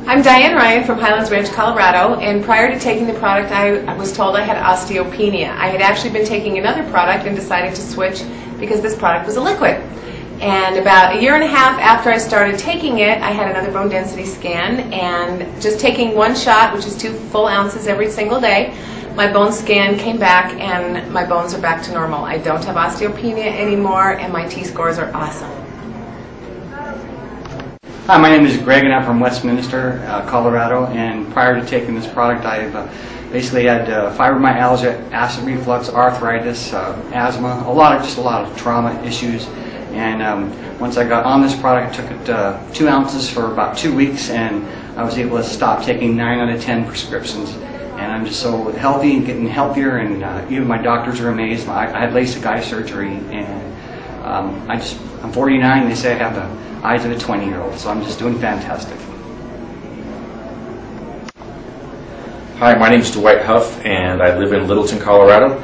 I'm Diane Ryan from Highlands Ranch, Colorado, and prior to taking the product I was told I had osteopenia. I had actually been taking another product and decided to switch because this product was a liquid. And about a year and a half after I started taking it, I had another bone density scan, and just taking one shot, which is 2 full ounces every single day, my bone scan came back and my bones are back to normal. I don't have osteopenia anymore and my T-scores are awesome. Hi, my name is Greg and I'm from Westminster, Colorado, and prior to taking this product I've basically had fibromyalgia, acid reflux, arthritis, asthma, just a lot of trauma issues. And once I got on this product, I took it 2 ounces for about 2 weeks, and I was able to stop taking 9 out of 10 prescriptions. And I'm just so healthy and getting healthier, and even my doctors are amazed. I had LASIK eye surgery, and I'm 49, they say I have the eyes of a 20-year-old, so I'm just doing fantastic. Hi, my name is Dwight Huff, and I live in Littleton, Colorado.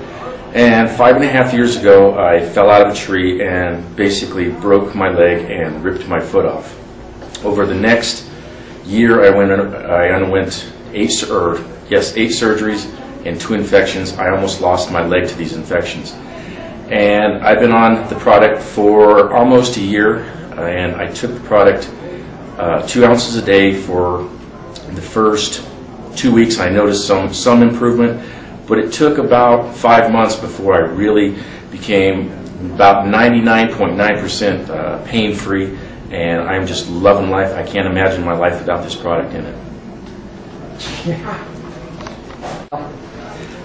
And 5.5 years ago, I fell out of a tree and basically broke my leg and ripped my foot off. Over the next year, I underwent 8 surgeries and 2 infections. I almost lost my leg to these infections. And I've been on the product for almost a year, and I took the product 2 ounces a day for the first 2 weeks. I noticed some improvement, but it took about 5 months before I really became about 99.9% pain-free, and I'm just loving life. I can't imagine my life without this product in it.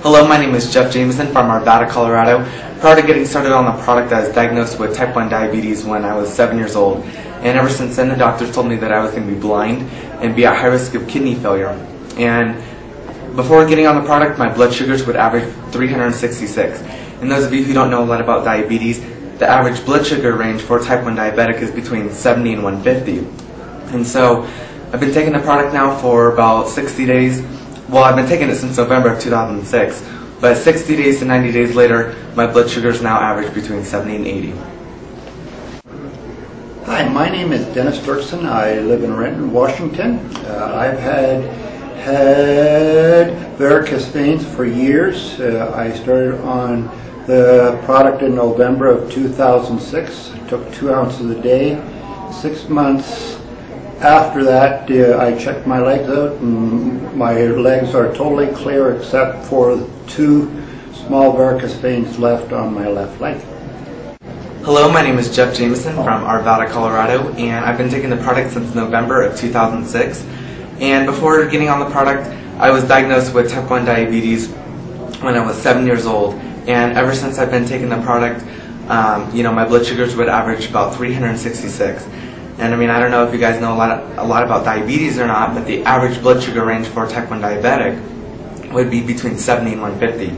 Hello, my name is Jeff Jameson from Arvada, Colorado. Prior to getting started on the product, I was diagnosed with type 1 diabetes when I was 7 years old. And ever since then, the doctors told me that I was going to be blind and be at high risk of kidney failure. And before getting on the product, my blood sugars would average 366. And those of you who don't know a lot about diabetes, the average blood sugar range for type 1 diabetic is between 70 and 150. And so I've been taking the product now for about 60 days. Well, I've been taking it since November of 2006, but 60 days to 90 days later, my blood sugars now average between 70 and 80. Hi, my name is Dennis Dirksen. I live in Renton, Washington. I've had varicose veins for years. I started on the product in November of 2006. I took 2 ounces a day. 6 months after that, I checked my legs out, and my legs are totally clear except for 2 small varicose veins left on my left leg. Hello, my name is Jeff Jameson from Arvada, Colorado, and I've been taking the product since November of 2006. And before getting on the product, I was diagnosed with type 1 diabetes when I was 7 years old. And ever since I've been taking the product, my blood sugars would average about 366. And I mean, I don't know if you guys know a lot about diabetes or not, but the average blood sugar range for type 1 diabetic would be between 70 and 150.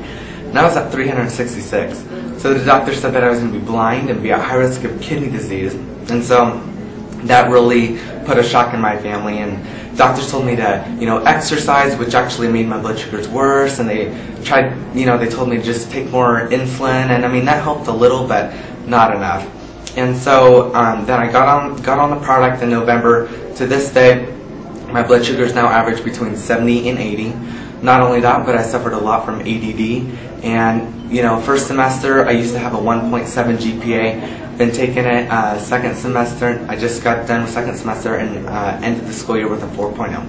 And I was at 366. So the doctor said that I was going to be blind and be at high risk of kidney disease. And so that really put a shock in my family. And doctors told me to, exercise, which actually made my blood sugars worse. And they tried, they told me to just take more insulin. And I mean, that helped a little, but not enough. And so then I got on the product in November. To this day, my blood sugars now average between 70 and 80. Not only that, but I suffered a lot from ADD. And first semester I used to have a 1.7 GPA. Been taking it second semester. I just got done with second semester and ended the school year with a 4.0.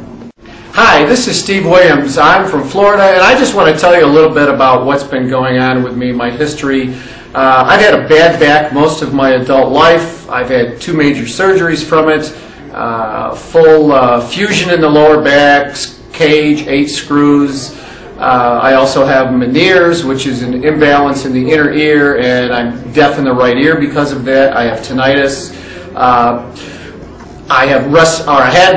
Hi, this is Steve Williams. I'm from Florida, and I just want to tell you a little bit about what's been going on with me, my history. I've had a bad back most of my adult life. I've had 2 major surgeries from it, full fusion in the lower back, cage, 8 screws. I also have Meniere's, which is an imbalance in the inner ear, and I'm deaf in the right ear because of that. I have tinnitus. I had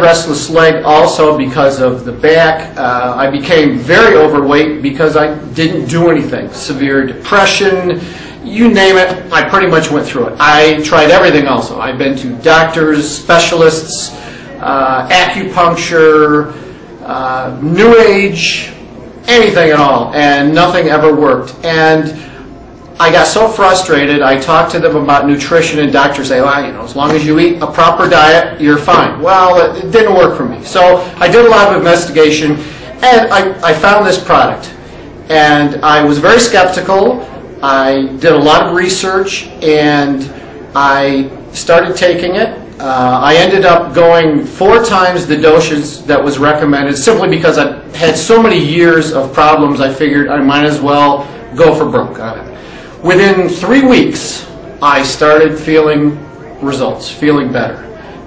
restless leg also because of the back. I became very overweight because I didn't do anything. Severe depression, you name it, I pretty much went through it. I tried everything also. I've been to doctors, specialists, acupuncture, New Age, anything at all, and nothing ever worked. And I got so frustrated, I talked to them about nutrition, and doctors say, well, you know, as long as you eat a proper diet, you're fine. Well, it didn't work for me. So I did a lot of investigation, and I found this product. And I was very skeptical. I did a lot of research, and I started taking it. I ended up going 4 times the dosage that was recommended, simply because I had so many years of problems, I figured I might as well go for broke on it. Within 3 weeks, I started feeling results, feeling better.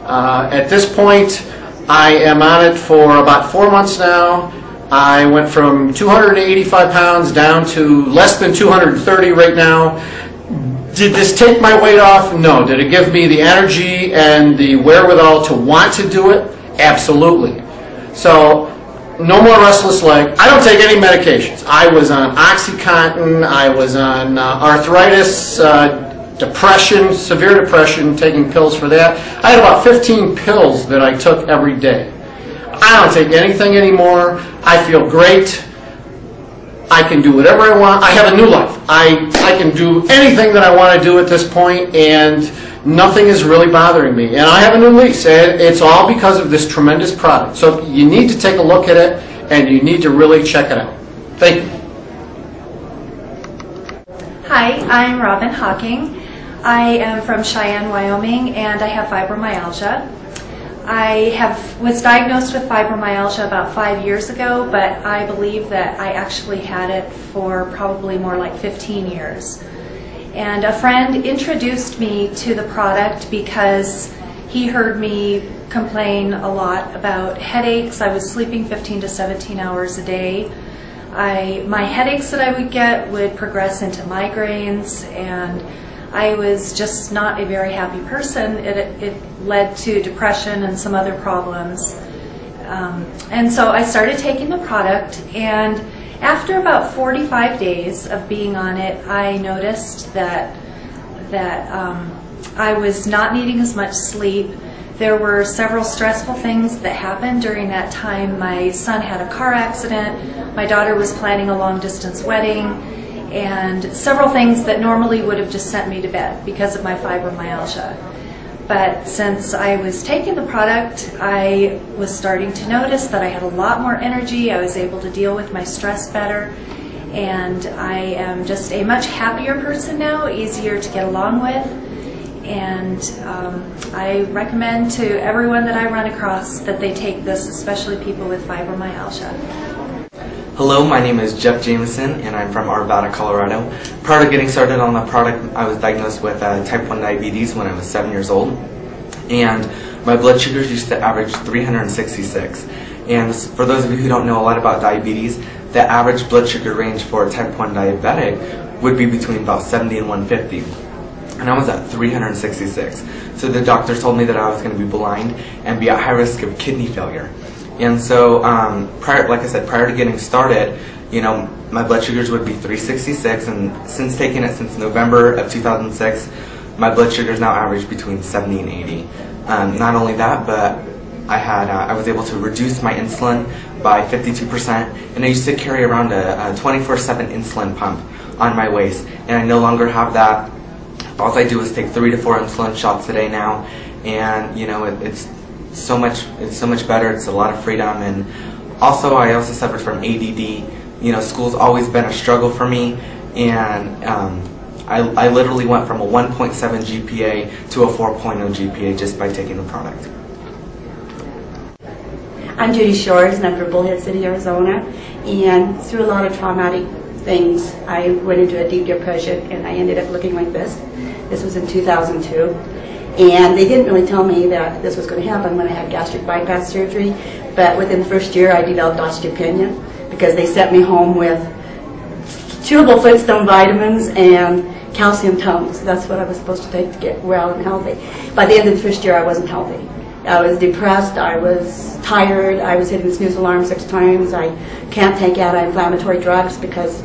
At this point, I am on it for about 4 months now. I went from 285 pounds down to less than 230 right now. Did this take my weight off? No. Did it give me the energy and the wherewithal to want to do it? Absolutely. So, no more restless leg. I don't take any medications. I was on OxyContin, I was on arthritis, depression, severe depression, taking pills for that. I had about 15 pills that I took every day. I don't take anything anymore. I feel great. I can do whatever I want. I have a new life. I can do anything that I want to do at this point, and nothing is really bothering me. And I have a new lease, and it's all because of this tremendous product. So you need to take a look at it, and you need to really check it out. Thank you. Hi, I'm Robin Hawking. I am from Cheyenne, Wyoming, and I have fibromyalgia. I was diagnosed with fibromyalgia about 5 years ago, but I believe that I actually had it for probably more like 15 years. And a friend introduced me to the product because he heard me complain a lot about headaches. I was sleeping 15 to 17 hours a day. My headaches that I would get would progress into migraines, and I was just not a very happy person. It led to depression and some other problems. And so I started taking the product, and after about 45 days of being on it, I noticed that I was not needing as much sleep. There were several stressful things that happened during that time. My son had a car accident, my daughter was planning a long-distance wedding, and several things that normally would have just sent me to bed because of my fibromyalgia. But since I was taking the product, I was starting to notice that I had a lot more energy. I was able to deal with my stress better, and I am just a much happier person now, easier to get along with. And I recommend to everyone that I run across that they take this, especially people with fibromyalgia. Hello, my name is Jeff Jameson, and I'm from Arvada, Colorado. Prior to getting started on the product, I was diagnosed with type 1 diabetes when I was 7 years old, and my blood sugars used to average 366. And for those of you who don't know a lot about diabetes, the average blood sugar range for a type 1 diabetic would be between about 70 and 150. And I was at 366. So the doctors told me that I was going to be blind and be at high risk of kidney failure. And so, like I said, prior to getting started, you know, my blood sugars would be 366, and since taking it since November of 2006, my blood sugars now average between 70 and 80. Not only that, but I was able to reduce my insulin by 52%, and I used to carry around a 24/7 insulin pump on my waist, and I no longer have that. All I do is take 3 to 4 insulin shots a day now, and you know, it's so much better. It's a lot of freedom. And also, I also suffered from ADD. You know, school's always been a struggle for me, and I literally went from a 1.7 GPA to a 4.0 GPA just by taking the product. I'm Judy Shores, and I'm from Bullhead City, Arizona. And through a lot of traumatic things, I went into a deep depression, and I ended up looking like this. This was in 2002. And they didn't really tell me that this was going to happen when I had gastric bypass surgery. But within the first year, I developed osteopenia because they sent me home with chewable Flintstone vitamins and calcium tones. That's what I was supposed to take to get well and healthy. By the end of the first year, I wasn't healthy. I was depressed, I was tired, I was hitting the snooze alarm 6 times. I can't take anti-inflammatory drugs because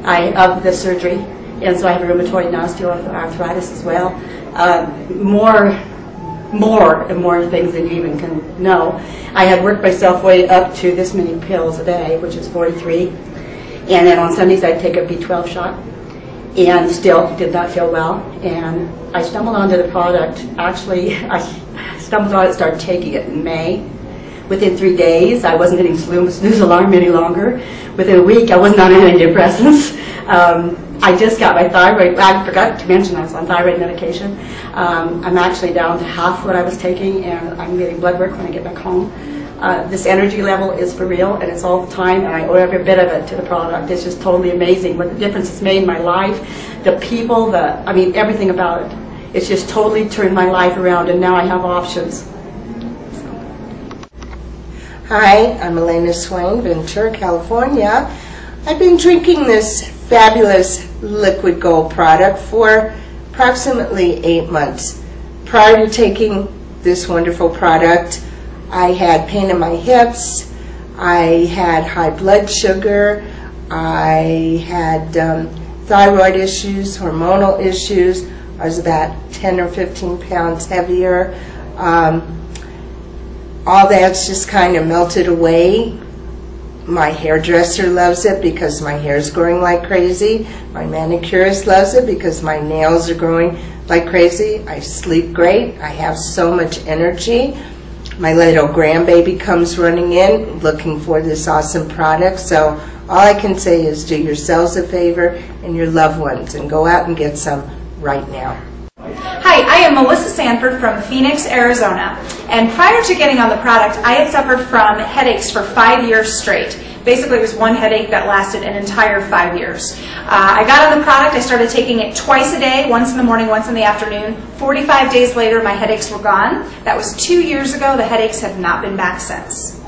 of the surgery. And so I have rheumatoid and osteoarthritis as well. More and more things than you even can know. I had worked myself way up to this many pills a day, which is 43. And then on Sundays I'd take a B12 shot. and still did not feel well. And I stumbled onto the product. Actually, I stumbled on it, started taking it in May. Within 3 days, I wasn't getting snooze alarm any longer. Within a week, I wasn't on any antidepressants. I just got my thyroid. I forgot to mention I was on thyroid medication. I'm actually down to half what I was taking, and I'm getting blood work when I get back home. This energy level is for real, and it's all the time, and I owe every bit of it to the product. It's just totally amazing what the difference it's made in my life, the people, I mean, everything about it. It's just totally turned my life around, and now I have options. Hi, I'm Elena Swain, Ventura, California. I've been drinking this fabulous liquid gold product for approximately 8 months. Prior to taking this wonderful product, I had pain in my hips, I had high blood sugar, I had thyroid issues, hormonal issues. I was about 10 or 15 pounds heavier. All that's just kind of melted away. My hairdresser loves it because my hair is growing like crazy. My manicurist loves it because my nails are growing like crazy. I sleep great. I have so much energy. My little grandbaby comes running in looking for this awesome product. So all I can say is do yourselves a favor and your loved ones and go out and get some right now. Hi, I am Melissa Sanford from Phoenix, Arizona, and prior to getting on the product, I had suffered from headaches for 5 years straight. Basically, it was one headache that lasted an entire 5 years. I got on the product, I started taking it twice a day, once in the morning, once in the afternoon. 45 days later, my headaches were gone. That was 2 years ago. The headaches have not been back since.